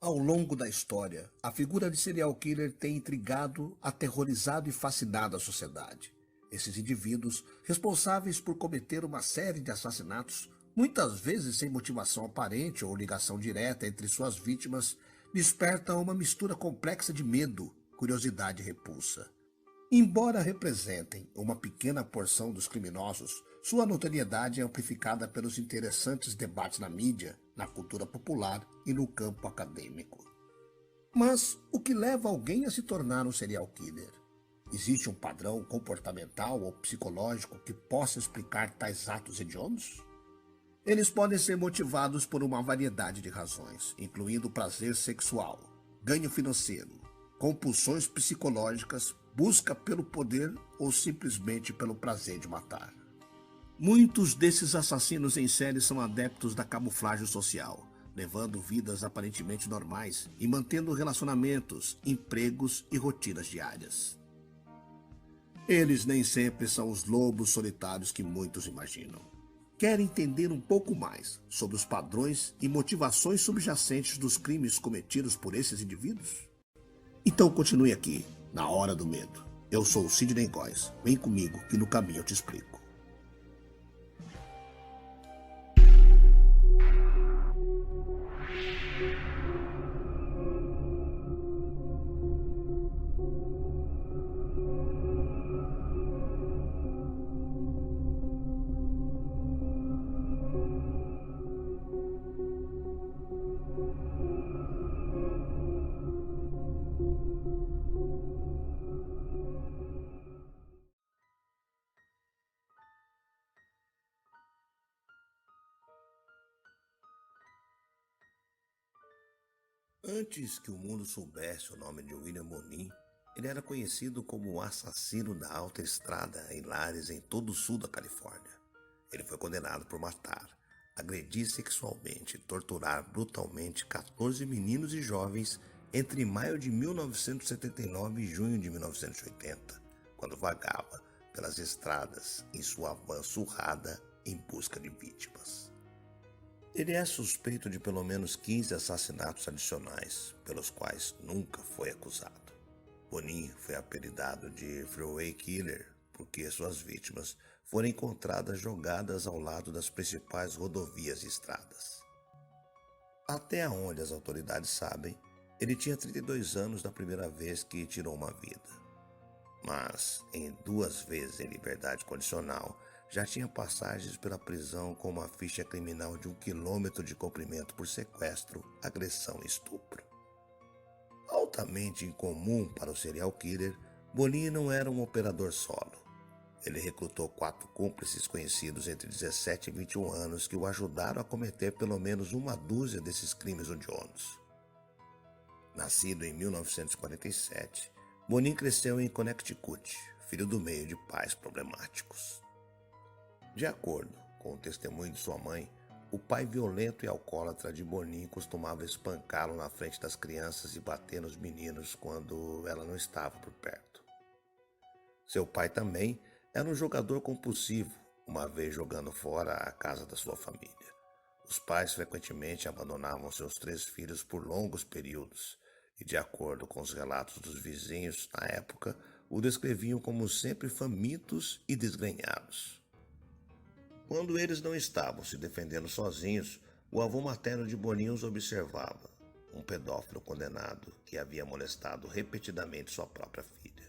Ao longo da história, a figura de serial killer tem intrigado, aterrorizado e fascinado a sociedade. Esses indivíduos, responsáveis por cometer uma série de assassinatos, muitas vezes sem motivação aparente ou ligação direta entre suas vítimas, despertam uma mistura complexa de medo, curiosidade e repulsa. Embora representem uma pequena porção dos criminosos, sua notoriedade é amplificada pelos interessantes debates na mídia, na cultura popular e no campo acadêmico. Mas o que leva alguém a se tornar um serial killer? Existe um padrão comportamental ou psicológico que possa explicar tais atos hediondos? Eles podem ser motivados por uma variedade de razões, incluindo prazer sexual, ganho financeiro, compulsões psicológicas, busca pelo poder ou simplesmente pelo prazer de matar. Muitos desses assassinos em série são adeptos da camuflagem social, levando vidas aparentemente normais e mantendo relacionamentos, empregos e rotinas diárias. Eles nem sempre são os lobos solitários que muitos imaginam. Quer entender um pouco mais sobre os padrões e motivações subjacentes dos crimes cometidos por esses indivíduos? Então continue aqui, na Hora do Medo. Eu sou o Sidney Góes. Vem comigo que no caminho eu te explico. Antes que o mundo soubesse o nome de William Bonin, ele era conhecido como o assassino da alta estrada em lares em todo o sul da Califórnia. Ele foi condenado por matar, agredir sexualmente e torturar brutalmente 14 meninos e jovens entre maio de 1979 e junho de 1980, quando vagava pelas estradas em sua van surrada em busca de vítimas. Ele é suspeito de pelo menos 15 assassinatos adicionais, pelos quais nunca foi acusado. Bonin foi apelidado de Freeway Killer porque suas vítimas foram encontradas jogadas ao lado das principais rodovias e estradas. Até onde as autoridades sabem, ele tinha 32 anos da primeira vez que tirou uma vida. Mas, em 2 vezes em liberdade condicional, já tinha passagens pela prisão com uma ficha criminal de 1 quilômetro de comprimento por sequestro, agressão e estupro. Altamente incomum para o serial killer, Bonin não era um operador solo. Ele recrutou 4 cúmplices conhecidos entre 17 e 21 anos que o ajudaram a cometer pelo menos uma dúzia desses crimes hediondos. Nascido em 1947, Bonin cresceu em Connecticut, filho do meio de pais problemáticos. De acordo com o testemunho de sua mãe, o pai violento e alcoólatra de Bonin costumava espancá-lo na frente das crianças e bater nos meninos quando ela não estava por perto. Seu pai também era um jogador compulsivo, uma vez jogando fora a casa da sua família. Os pais frequentemente abandonavam seus 3 filhos por longos períodos e, de acordo com os relatos dos vizinhos na época, o descreviam como sempre famintos e desgrenhados. Quando eles não estavam se defendendo sozinhos, o avô materno de Bonin os observava, um pedófilo condenado que havia molestado repetidamente sua própria filha.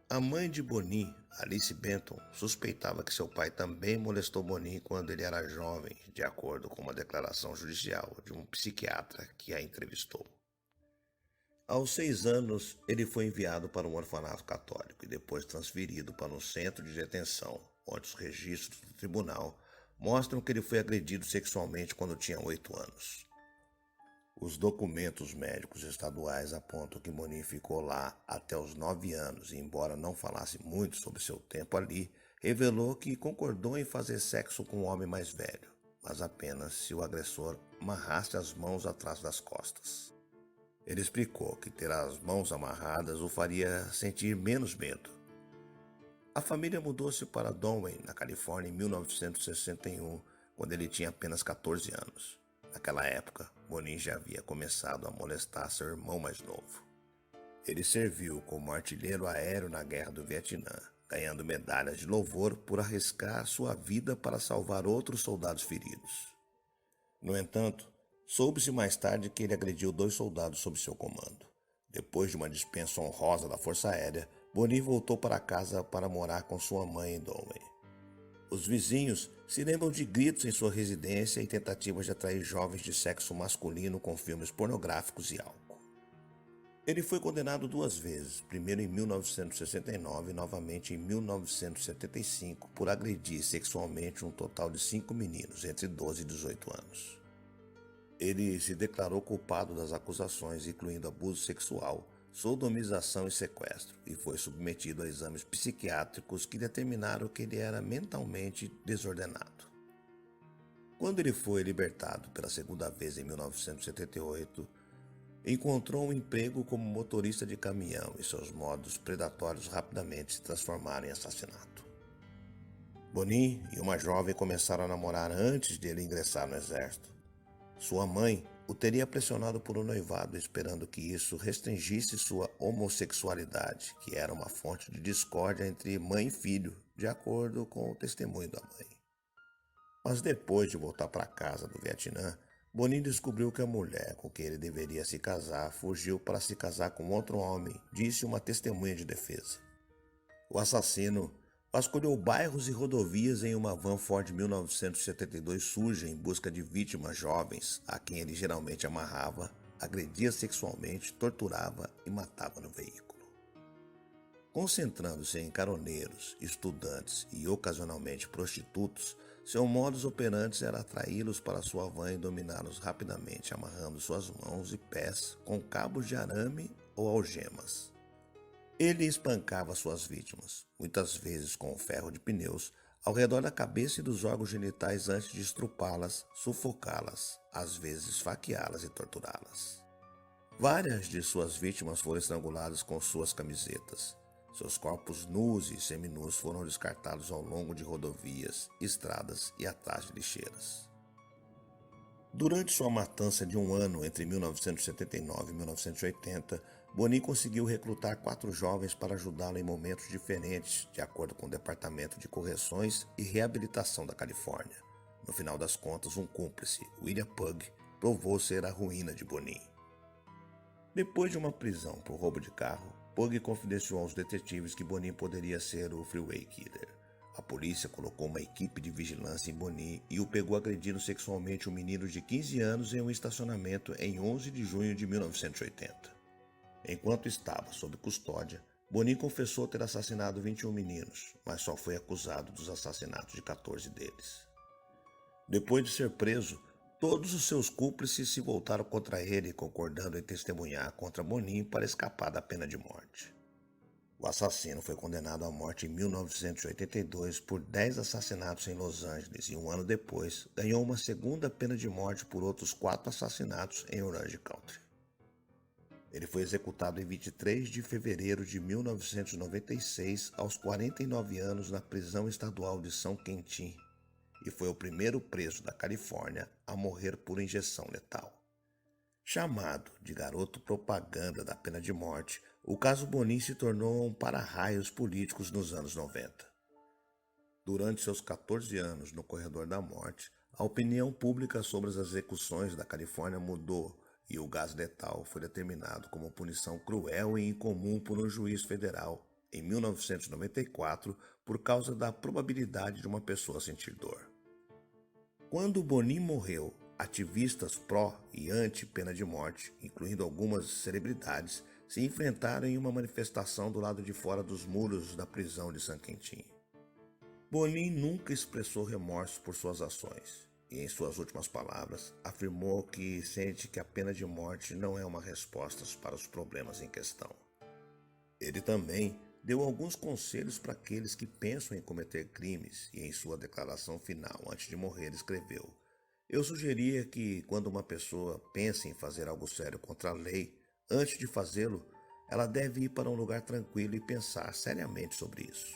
A mãe de Bonin, Alice Benton, suspeitava que seu pai também molestou Bonin quando ele era jovem, de acordo com uma declaração judicial de um psiquiatra que a entrevistou. Aos 6 anos, ele foi enviado para um orfanato católico e depois transferido para um centro de detenção, onde os registros do tribunal mostram que ele foi agredido sexualmente quando tinha 8 anos. Os documentos médicos estaduais apontam que Bonin ficou lá até os 9 anos e, embora não falasse muito sobre seu tempo ali, revelou que concordou em fazer sexo com um homem mais velho, mas apenas se o agressor amarrasse as mãos atrás das costas. Ele explicou que ter as mãos amarradas o faria sentir menos medo. A família mudou-se para Donway, na Califórnia, em 1961, quando ele tinha apenas 14 anos. Naquela época, Bonin já havia começado a molestar seu irmão mais novo. Ele serviu como artilheiro aéreo na Guerra do Vietnã, ganhando medalhas de louvor por arriscar sua vida para salvar outros soldados feridos. No entanto, soube-se mais tarde que ele agrediu 2 soldados sob seu comando. Depois de uma dispensa honrosa da Força Aérea, Bonin voltou para casa para morar com sua mãe em Downey. Os vizinhos se lembram de gritos em sua residência e tentativas de atrair jovens de sexo masculino com filmes pornográficos e álcool. Ele foi condenado 2 vezes, primeiro em 1969 e novamente em 1975, por agredir sexualmente um total de 5 meninos entre 12 e 18 anos. Ele se declarou culpado das acusações, incluindo abuso sexual, sodomização e sequestro, e foi submetido a exames psiquiátricos que determinaram que ele era mentalmente desordenado. Quando ele foi libertado pela segunda vez em 1978, encontrou um emprego como motorista de caminhão e seus modos predatórios rapidamente se transformaram em assassinato. Bonin e uma jovem começaram a namorar antes de ele ingressar no exército. Sua mãe o teria pressionado por um noivado, esperando que isso restringisse sua homossexualidade, que era uma fonte de discórdia entre mãe e filho, de acordo com o testemunho da mãe. Mas depois de voltar para casa do Vietnã, Bonin descobriu que a mulher com quem ele deveria se casar fugiu para se casar com outro homem, disse uma testemunha de defesa. O assassino vasculhou bairros e rodovias em uma van Ford 1972 suja em busca de vítimas jovens, a quem ele geralmente amarrava, agredia sexualmente, torturava e matava no veículo. Concentrando-se em caroneiros, estudantes e ocasionalmente prostitutos, seu modus operandi era atraí-los para sua van e dominá-los rapidamente, amarrando suas mãos e pés com cabos de arame ou algemas. Ele espancava suas vítimas, muitas vezes com um ferro de pneus, ao redor da cabeça e dos órgãos genitais antes de estrupá-las, sufocá-las, às vezes esfaqueá-las e torturá-las. Várias de suas vítimas foram estranguladas com suas camisetas. Seus corpos nus e seminus foram descartados ao longo de rodovias, estradas e atrás de lixeiras. Durante sua matança de um ano entre 1979 e 1980, Bonin conseguiu recrutar 4 jovens para ajudá-lo em momentos diferentes, de acordo com o Departamento de Correções e Reabilitação da Califórnia. No final das contas, um cúmplice, William Pugh, provou ser a ruína de Bonin. Depois de uma prisão por roubo de carro, Pugh confidenciou aos detetives que Bonin poderia ser o Freeway Killer. A polícia colocou uma equipe de vigilância em Bonin e o pegou agredindo sexualmente um menino de 15 anos em um estacionamento em 11 de junho de 1980. Enquanto estava sob custódia, Bonin confessou ter assassinado 21 meninos, mas só foi acusado dos assassinatos de 14 deles. Depois de ser preso, todos os seus cúmplices se voltaram contra ele, concordando em testemunhar contra Bonin para escapar da pena de morte. O assassino foi condenado à morte em 1982 por 10 assassinatos em Los Angeles e um ano depois ganhou uma segunda pena de morte por outros 4 assassinatos em Orange County. Ele foi executado em 23 de fevereiro de 1996 aos 49 anos na prisão estadual de São Quentin e foi o primeiro preso da Califórnia a morrer por injeção letal. Chamado de garoto propaganda da pena de morte, o caso Bonin se tornou um para-raios políticos nos anos 90. Durante seus 14 anos no corredor da morte, a opinião pública sobre as execuções da Califórnia mudou e o gás letal foi determinado como punição cruel e incomum por um juiz federal em 1994 por causa da probabilidade de uma pessoa sentir dor. Quando Bonin morreu, ativistas pró e anti-pena de morte, incluindo algumas celebridades, se enfrentaram em uma manifestação do lado de fora dos muros da prisão de San Quentin. Bonin nunca expressou remorso por suas ações e, em suas últimas palavras, afirmou que sente que a pena de morte não é uma resposta para os problemas em questão. Ele também deu alguns conselhos para aqueles que pensam em cometer crimes e, em sua declaração final antes de morrer, escreveu: "Eu sugeria que, quando uma pessoa pensa em fazer algo sério contra a lei, antes de fazê-lo, ela deve ir para um lugar tranquilo e pensar seriamente sobre isso."